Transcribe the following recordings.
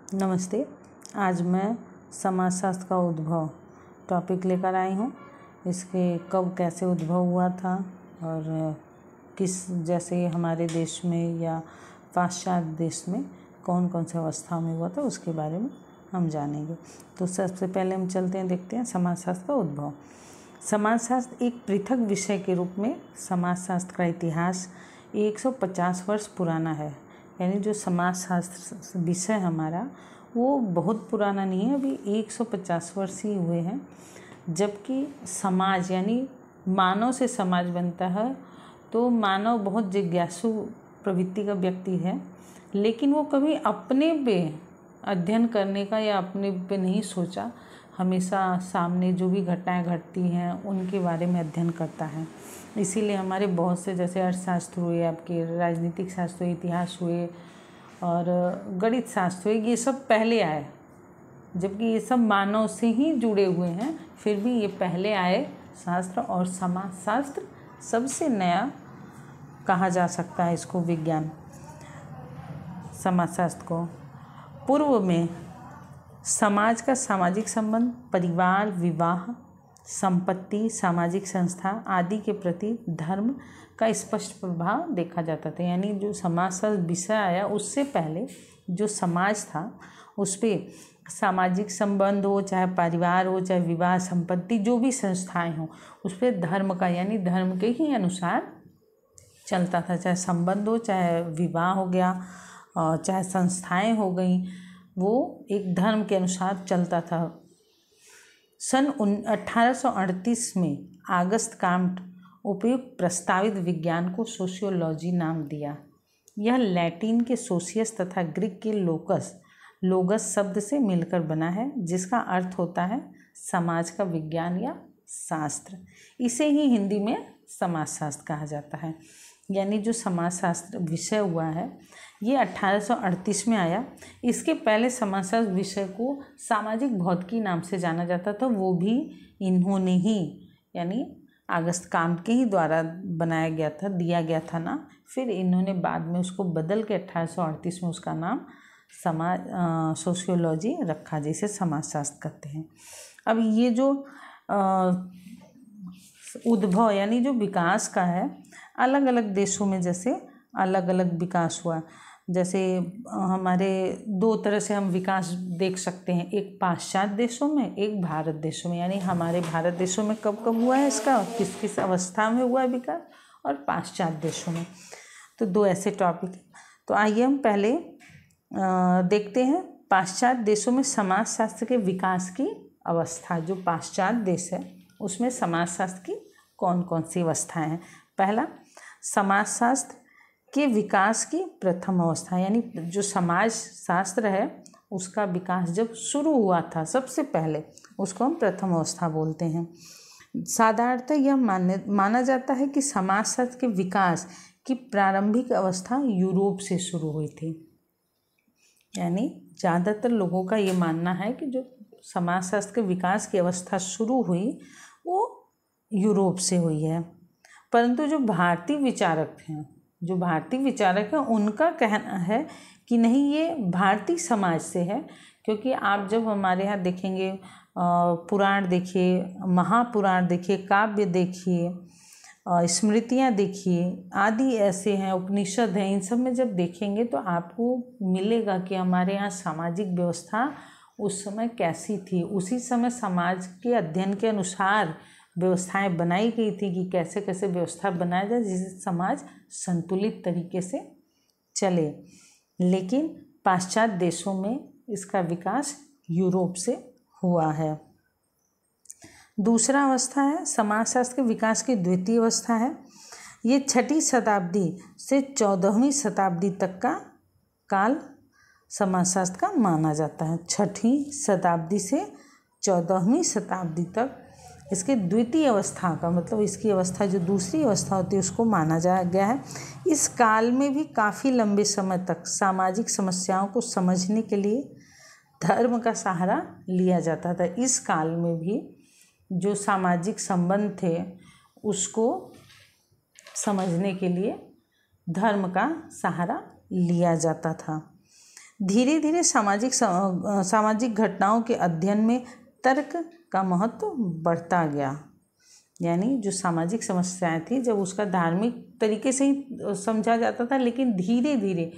नमस्ते। आज मैं समाजशास्त्र का उद्भव टॉपिक लेकर आई हूँ। इसके कब कैसे उद्भव हुआ था और किस जैसे हमारे देश में या पाश्चात्य देश में कौन कौन से अवस्था में हुआ था उसके बारे में हम जानेंगे। तो सबसे पहले हम चलते हैं, देखते हैं समाजशास्त्र का उद्भव। समाजशास्त्र एक पृथक विषय के रूप में समाजशास्त्र का इतिहास 150 वर्ष पुराना है। यानी जो समाजशास्त्र विषय हमारा वो बहुत पुराना नहीं है, अभी 150 वर्ष ही हुए हैं। जबकि समाज यानी मानव से समाज बनता है, तो मानव बहुत जिज्ञासु प्रवृत्ति का व्यक्ति है, लेकिन वो कभी अपने पे अध्ययन करने का या अपने पे नहीं सोचा। हमेशा सामने जो भी घटनाएं घटती हैं उनके बारे में अध्ययन करता है। इसीलिए हमारे बहुत से जैसे अर्थशास्त्र हुए, आपके राजनीतिक शास्त्र हुए, इतिहास हुए और गणित शास्त्र हुए, ये सब पहले आए। जबकि ये सब मानव से ही जुड़े हुए हैं, फिर भी ये पहले आए शास्त्र। और समाजशास्त्र सबसे नया कहा जा सकता है इसको, विज्ञान समाजशास्त्र को। पूर्व में समाज का सामाजिक संबंध, परिवार, विवाह, संपत्ति, सामाजिक संस्था आदि के प्रति धर्म का स्पष्ट प्रभाव देखा जाता था। यानी जो समाजशास्त्र विषय आया उससे पहले जो समाज था उस पर सामाजिक संबंध हो, चाहे परिवार हो, चाहे विवाह, संपत्ति, जो भी संस्थाएं हों, उस पर धर्म का यानी धर्म के ही अनुसार चलता था। चाहे संबंध हो, चाहे विवाह हो गया और चाहे संस्थाएं हो गई, वो एक धर्म के अनुसार चलता था। सन 1838 में ऑगस्ट काम्ट उपयुक्त प्रस्तावित विज्ञान को सोशियोलॉजी नाम दिया। यह लैटिन के सोशियस तथा ग्रीक के लोगस शब्द से मिलकर बना है, जिसका अर्थ होता है समाज का विज्ञान या शास्त्र। इसे ही हिंदी में समाजशास्त्र कहा जाता है। यानी जो समाजशास्त्र विषय हुआ है ये 1838 में आया। इसके पहले समाजशास्त्र विषय को सामाजिक भौतिकी नाम से जाना जाता था, वो भी इन्होंने ही यानी ऑगस्ट काम्ट के ही द्वारा बनाया गया था, दिया गया था ना। फिर इन्होंने बाद में उसको बदल के 1838 में उसका नाम सोशियोलॉजी रखा, जिसे समाजशास्त्र कहते हैं। अब ये जो उद्भव यानी जो विकास का है, अलग अलग देशों में जैसे अलग अलग विकास हुआ। जैसे हमारे दो तरह से हम विकास देख सकते हैं, एक पाश्चात्य देशों में, एक भारत देशों में। यानी हमारे भारत देशों में कब कब हुआ है इसका, किस किस अवस्था में हुआ है विकास, और पाश्चात्य देशों में। तो दो ऐसे टॉपिक। तो आइए हम पहले देखते हैं पाश्चात्य देशों में समाजशास्त्र के विकास की अवस्था। जो पाश्चात्य देश है उसमें समाजशास्त्र की कौन कौन सी अवस्थाएं हैं। पहला, समाजशास्त्र के विकास की प्रथम अवस्था, यानी जो समाज शास्त्र है उसका विकास जब शुरू हुआ था सबसे पहले, उसको हम प्रथम अवस्था बोलते हैं। साधारणतः यह माना जाता है कि समाजशास्त्र के विकास की प्रारंभिक अवस्था यूरोप से शुरू हुई थी। यानी ज़्यादातर लोगों का ये मानना है कि जो समाजशास्त्र के विकास की अवस्था शुरू हुई वो यूरोप से हुई है। परंतु जो भारतीय विचारक हैं उनका कहना है कि नहीं, ये भारतीय समाज से है। क्योंकि आप जब हमारे यहाँ देखेंगे पुराण देखिए, महापुराण देखिए, काव्य देखिए, स्मृतियाँ देखिए, आदि ऐसे हैं, उपनिषद हैं, इन सब में जब देखेंगे तो आपको मिलेगा कि हमारे यहाँ सामाजिक व्यवस्था उस समय कैसी थी। उसी समय समाज के अध्ययन के अनुसार व्यवस्थाएं बनाई गई थी कि कैसे कैसे व्यवस्था बनाया जाए जिससे समाज संतुलित तरीके से चले। लेकिन पाश्चात्य देशों में इसका विकास यूरोप से हुआ है। दूसरा अवस्था है समाजशास्त्र के विकास की द्वितीय अवस्था है। ये 6वीं शताब्दी से 14वीं शताब्दी तक का काल समाजशास्त्र का माना जाता है। 6वीं शताब्दी से 14वीं शताब्दी तक इसके द्वितीय अवस्था का मतलब इसकी अवस्था जो दूसरी अवस्था होती है उसको माना जा गया है। इस काल में भी काफ़ी लंबे समय तक सामाजिक समस्याओं को समझने के लिए धर्म का सहारा लिया जाता था। इस काल में भी जो सामाजिक संबंध थे उसको समझने के लिए धर्म का सहारा लिया जाता था। धीरे धीरे सामाजिक घटनाओं के अध्ययन में तर्क का महत्व बढ़ता गया। यानी जो सामाजिक समस्याएं थी, जब उसका धार्मिक तरीके से ही समझा जाता था, लेकिन धीरे धीरे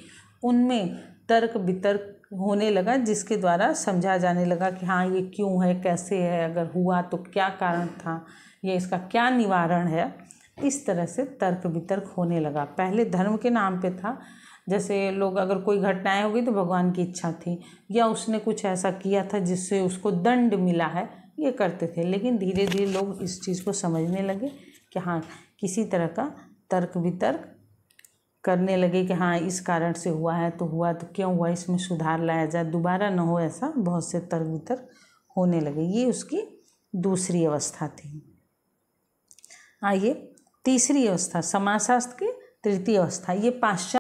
उनमें तर्क वितर्क होने लगा, जिसके द्वारा समझा जाने लगा कि हाँ ये क्यों है, कैसे है, अगर हुआ तो क्या कारण था, या इसका क्या निवारण है। इस तरह से तर्क वितर्क होने लगा। पहले धर्म के नाम पे था, जैसे लोग अगर कोई घटनाएं हो गई तो भगवान की इच्छा थी, या उसने कुछ ऐसा किया था जिससे उसको दंड मिला है, ये करते थे। लेकिन धीरे धीरे लोग इस चीज़ को समझने लगे कि हाँ किसी तरह का तर्क वितर्क करने लगे कि हाँ इस कारण से हुआ है तो हुआ, तो क्यों हुआ, इसमें सुधार लाया जाए, दोबारा न हो ऐसा। बहुत से तर्क वितर्क होने लगे। ये उसकी दूसरी अवस्था थी। आइए तीसरी अवस्था, समाजशास्त्र की तृतीय अवस्था, ये पाश्चात्य